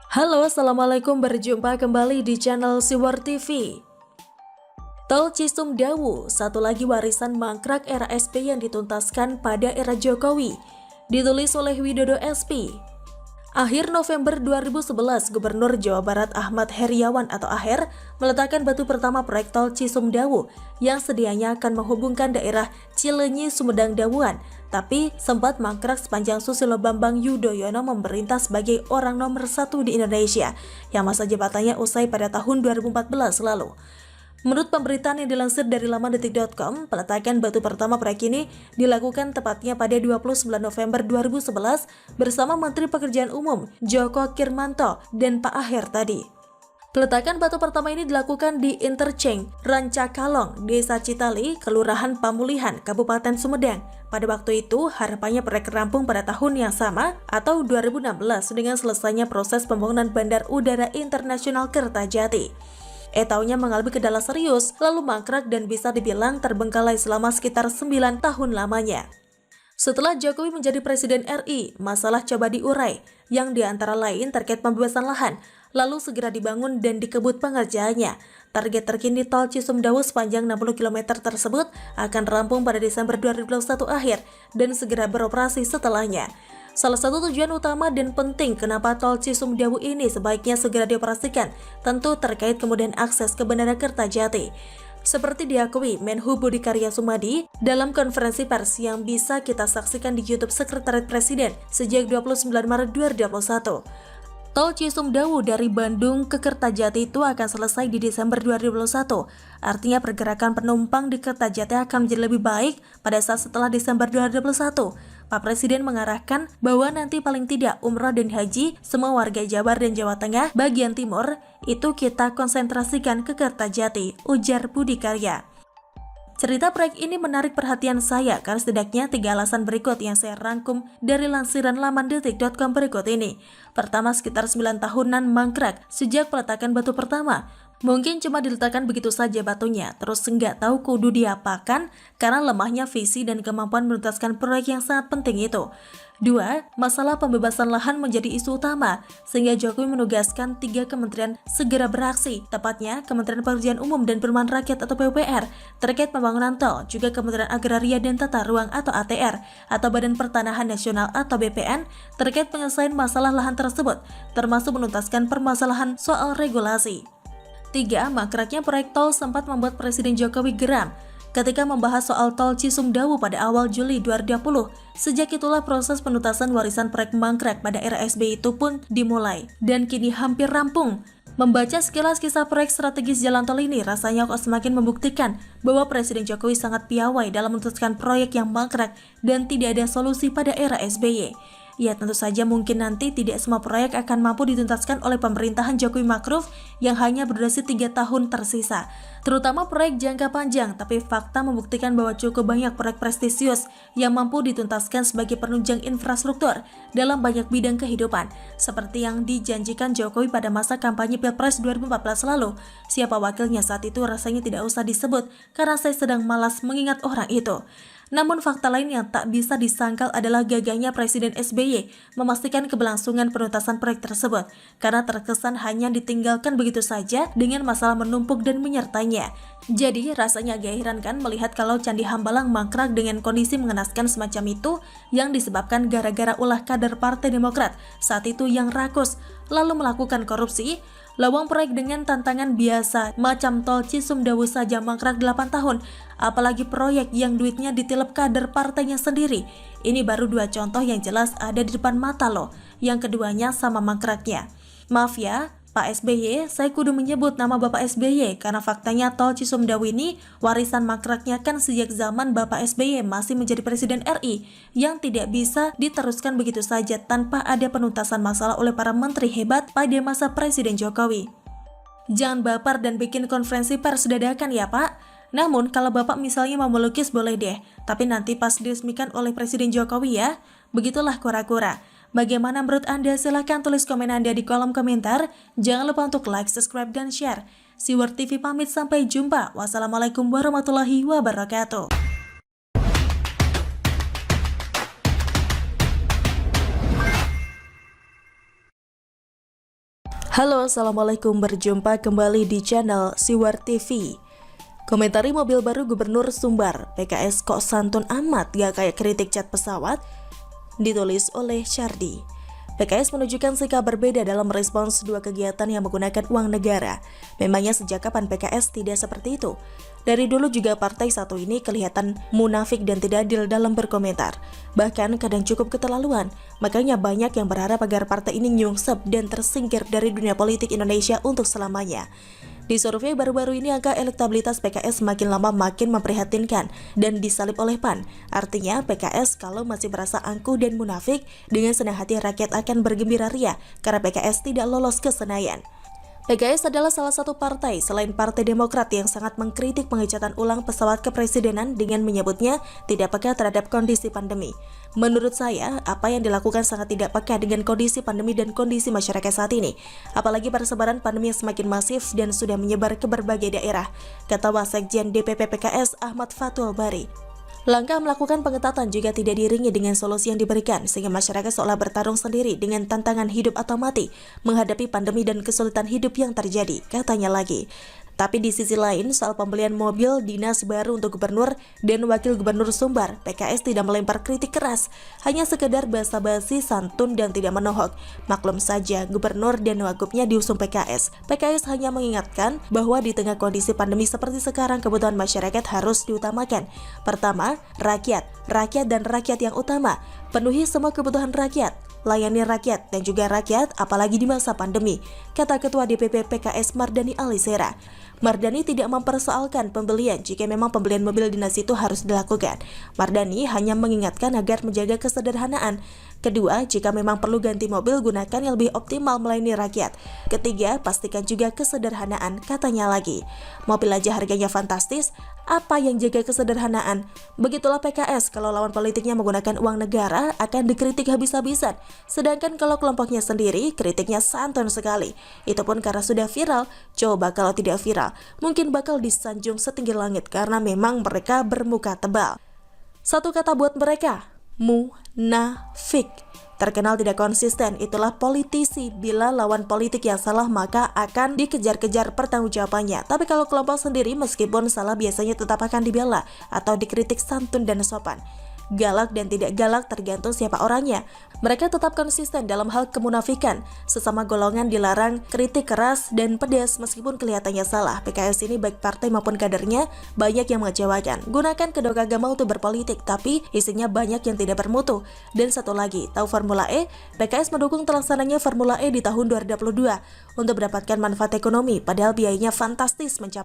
Halo, Assalamualaikum, berjumpa kembali di channel Siwar TV. Tol Cisumdawu, satu lagi warisan mangkrak era SP yang dituntaskan pada era Jokowi. Ditulis oleh Widodo SP. Akhir November 2011, Gubernur Jawa Barat Ahmad Heriawan atau Aher meletakkan batu pertama proyek tol Cisumdawu yang sedianya akan menghubungkan daerah Cileunyi Sumedang Dawuan, tapi sempat mangkrak sepanjang Susilo Bambang Yudhoyono memerintah sebagai orang nomor 1 di Indonesia yang masa jabatannya usai pada tahun 2014 lalu. Menurut pemberitaan yang dilansir dari laman detik.com, peletakan batu pertama proyek ini dilakukan tepatnya pada 29 November 2011 bersama Menteri Pekerjaan Umum Joko Kirmanto dan Pak Aher tadi. Peletakan batu pertama ini dilakukan di Interchange Rancakalong, Desa Citali, Kelurahan Pamulihan, Kabupaten Sumedang. Pada waktu itu, harapannya proyek rampung pada tahun yang sama atau 2016 dengan selesainya proses pembangunan Bandar Udara Internasional Kertajati. Taunya mengalami kendala serius, lalu mangkrak dan bisa dibilang terbengkalai selama sekitar 9 tahun lamanya. Setelah Jokowi menjadi Presiden RI, masalah coba diurai, yang diantara lain terkait pembebasan lahan, lalu segera dibangun dan dikebut pengerjaannya. Target terkini tol Cisumdawu sepanjang 60 km tersebut akan rampung pada Desember 2021 akhir dan segera beroperasi setelahnya. Salah satu tujuan utama dan penting kenapa tol Cisumdawu ini sebaiknya segera dioperasikan tentu terkait kemudahan akses ke Bandara Kertajati. Seperti diakui Menhu Budi Karya Sumadi dalam konferensi pers yang bisa kita saksikan di YouTube Sekretariat Presiden sejak 29 Maret 2021. Tol Cisumdawu dari Bandung ke Kertajati itu akan selesai di Desember 2021. Artinya pergerakan penumpang di Kertajati akan menjadi lebih baik pada saat setelah Desember 2021. Pak Presiden mengarahkan bahwa nanti paling tidak umroh dan haji semua warga Jabar dan Jawa Tengah bagian timur itu kita konsentrasikan ke Kertajati, ujar Budi Karya. Cerita proyek ini menarik perhatian saya karena setidaknya 3 alasan berikut yang saya rangkum dari lansiran laman detik.com berikut ini. Pertama, sekitar 9 tahunan mangkrak sejak peletakan batu pertama. Mungkin cuma diletakkan begitu saja batunya, terus nggak tahu kudu diapakan karena lemahnya visi dan kemampuan menuntaskan proyek yang sangat penting itu. 2. Masalah pembebasan lahan menjadi isu utama, sehingga Jokowi menugaskan 3 kementerian segera beraksi, tepatnya Kementerian Pekerjaan Umum dan Perumahan Rakyat atau PUPR, terkait pembangunan tol, juga Kementerian Agraria dan Tata Ruang atau ATR, atau Badan Pertanahan Nasional atau BPN, terkait penyelesaian masalah lahan tersebut, termasuk menuntaskan permasalahan soal regulasi. 3. Mangkraknya proyek tol sempat membuat Presiden Jokowi geram ketika membahas soal tol Cisumdawu pada awal Juli 2020. Sejak itulah proses penuntasan warisan proyek mangkrak pada era SBY itu pun dimulai dan kini hampir rampung. Membaca sekilas kisah proyek strategis jalan tol ini rasanya kok semakin membuktikan bahwa Presiden Jokowi sangat piawai dalam menuntaskan proyek yang mangkrak dan tidak ada solusi pada era SBY. Ya, tentu saja mungkin nanti tidak semua proyek akan mampu dituntaskan oleh pemerintahan Jokowi Ma'ruf yang hanya berdurasi 3 tahun tersisa. Terutama proyek jangka panjang, tapi fakta membuktikan bahwa cukup banyak proyek prestisius yang mampu dituntaskan sebagai penunjang infrastruktur dalam banyak bidang kehidupan. Seperti yang dijanjikan Jokowi pada masa kampanye Pilpres 2014 lalu. Siapa wakilnya saat itu rasanya tidak usah disebut karena saya sedang malas mengingat orang itu. Namun fakta lain yang tak bisa disangkal adalah gagahnya Presiden SBY memastikan keberlangsungan penuntasan proyek tersebut karena terkesan hanya ditinggalkan begitu saja dengan masalah menumpuk dan menyertainya. Jadi rasanya agak heran kan melihat kalau Candi Hambalang mangkrak dengan kondisi mengenaskan semacam itu yang disebabkan gara-gara ulah kader Partai Demokrat saat itu yang rakus lalu melakukan korupsi. Lawang proyek dengan tantangan biasa macam tol Cisumdawu saja mangkrak 8 tahun, apalagi proyek yang duitnya ditilep kader partainya sendiri. Ini baru 2 contoh yang jelas ada di depan mata loh, yang keduanya sama mangkraknya. Maaf ya, Pak SBY, saya kudu menyebut nama Bapak SBY karena faktanya tol Cisumdawu ini warisan mangkraknya kan sejak zaman Bapak SBY masih menjadi Presiden RI yang tidak bisa diteruskan begitu saja tanpa ada penuntasan masalah oleh para menteri hebat pada masa Presiden Jokowi. Jangan baper dan bikin konferensi pers dadakan ya Pak. Namun kalau Bapak misalnya mau melukis boleh deh, tapi nanti pas diresmikan oleh Presiden Jokowi ya. Begitulah kura-kura. Bagaimana menurut Anda? Silahkan tulis komen Anda di kolom komentar. Jangan lupa untuk like, subscribe, dan share. Siwar TV pamit, sampai jumpa. Wassalamualaikum warahmatullahi wabarakatuh. Halo, Assalamualaikum, berjumpa kembali di channel Siwar TV. Komentari mobil baru Gubernur Sumbar, PKS kok santun amat gak kayak kritik cat pesawat? Ditulis oleh Syardi. PKS menunjukkan sikap berbeda dalam merespons dua kegiatan yang menggunakan uang negara. Memangnya sejak kapan PKS tidak seperti itu? Dari dulu juga partai satu ini kelihatan munafik dan tidak adil dalam berkomentar. Bahkan kadang cukup keterlaluan. Makanya banyak yang berharap agar partai ini nyungsep dan tersingkir dari dunia politik Indonesia untuk selamanya. Di survei baru-baru ini angka elektabilitas PKS makin lama makin memprihatinkan dan disalib oleh PAN. Artinya PKS kalau masih merasa angkuh dan munafik, dengan senang hati rakyat akan bergembira ria karena PKS tidak lolos ke Senayan. PKS adalah salah satu partai selain Partai Demokrat yang sangat mengkritik pengecatan ulang pesawat kepresidenan dengan menyebutnya tidak peka terhadap kondisi pandemi. Menurut saya, apa yang dilakukan sangat tidak peka dengan kondisi pandemi dan kondisi masyarakat saat ini. Apalagi persebaran pandemi yang semakin masif dan sudah menyebar ke berbagai daerah, kata Wasekjen DPP PKS Ahmad Fathul Bari. Langkah melakukan pengetatan juga tidak diiringi dengan solusi yang diberikan, sehingga masyarakat seolah bertarung sendiri dengan tantangan hidup atau mati menghadapi pandemi dan kesulitan hidup yang terjadi, katanya lagi. Tapi di sisi lain, soal pembelian mobil dinas baru untuk gubernur dan wakil gubernur Sumbar, PKS tidak melempar kritik keras, hanya sekedar basa-basi, santun dan tidak menohok. Maklum saja, gubernur dan wagubnya diusung PKS. PKS hanya mengingatkan bahwa di tengah kondisi pandemi seperti sekarang, kebutuhan masyarakat harus diutamakan. Pertama, rakyat dan rakyat yang utama. Penuhi semua kebutuhan rakyat. Layani rakyat dan juga rakyat apalagi di masa pandemi, kata Ketua DPP PKS Mardani Alisera. Mardani tidak mempersoalkan pembelian jika memang pembelian mobil dinas itu harus dilakukan. Mardani hanya mengingatkan agar menjaga kesederhanaan. Kedua, jika memang perlu ganti mobil, gunakan yang lebih optimal melayani rakyat. Ketiga, pastikan juga kesederhanaan, katanya lagi. Mobil aja harganya fantastis, apa yang jaga kesederhanaan? Begitulah PKS, kalau lawan politiknya menggunakan uang negara akan dikritik habis-habisan. Sedangkan kalau kelompoknya sendiri, kritiknya santun sekali. Itu pun karena sudah viral. Coba kalau tidak viral, mungkin bakal disanjung setinggi langit karena memang mereka bermuka tebal. Satu kata buat mereka, munafik. Terkenal tidak konsisten, itulah politisi. Bila lawan politik yang salah maka akan dikejar-kejar pertanggungjawabannya. Tapi kalau kelompok sendiri meskipun salah biasanya tetap akan dibela atau dikritik santun dan sopan. Galak dan tidak galak tergantung siapa orangnya. Mereka tetap konsisten dalam hal kemunafikan. Sesama golongan dilarang kritik keras dan pedas meskipun kelihatannya salah. PKS ini baik partai maupun kadernya banyak yang mengecewakan. Gunakan kedua agama untuk berpolitik, tapi isinya banyak yang tidak bermutu. Dan satu lagi, tahu Formula E? PKS mendukung terlaksananya Formula E di tahun 2022 untuk mendapatkan manfaat ekonomi, padahal biayanya fantastis mencapai